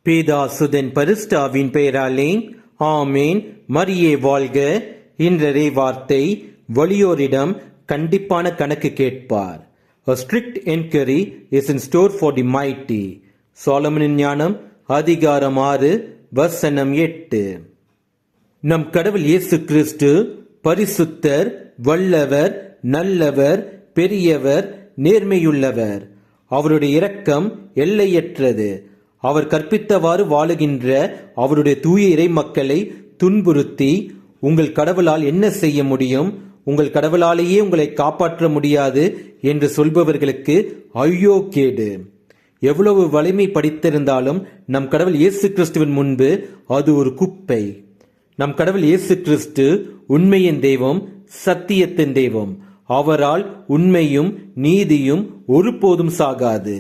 பேதாசுதன் பரிஸ்டாவின் பெயராலே ஆமேன். மரியே வாழ்க. இன்றரை வார்த்தை வலியோரிடம் கண்டிப்பான கணக்கு கேட்பார். A strict enquiry is in store for the mighty. சாலமனின் ஞானம் அதிகாரம் 6 வசனம் 8. நம் கடவுள் இயேசு கிறிஸ்து பரிசுத்தர், வல்லவர், நல்லவர், பெரியவர், நேர்மையுள்ளவர். அவருடைய இரக்கம் எல்லையற்றது. அவர் கற்பித்தவாறு வாழுகின்ற அவருடைய தூய இறை மக்களை துன்புறுத்தி, உங்கள் கடவுளால் என்ன செய்ய முடியும், உங்கள் கடவுளாலேயே உங்களை காப்பாற்ற முடியாது என்று சொல்பவர்களுக்கு ஐயோ கேடு. எவ்வளவு வலிமை படித்திருந்தாலும் நம் கடவுள் இயேசு கிறிஸ்துவின் முன்பு அது ஒரு குப்பை. நம் கடவுள் இயேசு கிறிஸ்து உண்மையின் தெய்வம், சத்தியத்தின் தெய்வம். அவரால் உண்மையும் நீதியும் ஒருபோதும் சாகாது.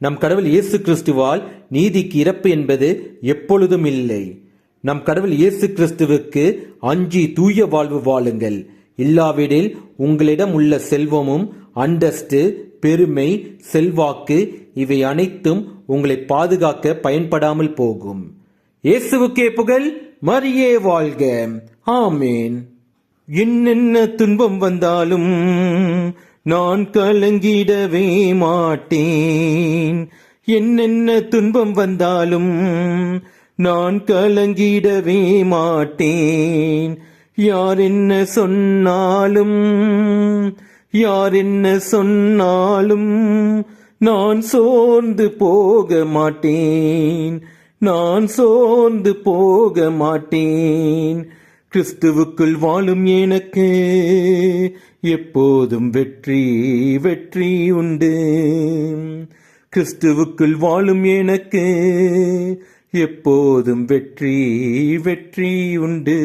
நம் கடவுள் இயேசு கிறிஸ்துவால் நீதிக்கு இறப்பு என்பது எப்பொழுதும் இல்லை. நம் கடவுள் இயேசு கிறிஸ்துவுக்கு அஞ்சி தூய வாழ்வு வாழுங்கள். இல்லாவிடில் உங்களிடம் உள்ள செல்வமும் அந்தஸ்து, பெருமை, செல்வாக்கு இவை அனைத்தும் உங்களை பாதுகாக்க பயன்படாமல் போகும். இயேசுவுக்கே புகழ். மரியே வாழ்க. ஆமேன். என்னென்ன துன்பம் வந்தாலும் நான் கலங்கிடவே மாட்டேன். என்னென்ன துன்பம் வந்தாலும் நான் கலங்கிடவே மாட்டேன். யார் என்ன சொன்னாலும், யார் என்ன சொன்னாலும் நான் சோர்ந்து போக மாட்டேன். நான் சோர்ந்து போக மாட்டேன். கிறிஸ்துவுக்குள் வாழும் எனக்கு எப்போதும் வெற்றி வெற்றி உண்டு. கிறிஸ்துவுக்குள் வாழும் எனக்கு எப்போதும் வெற்றி வெற்றி உண்டு.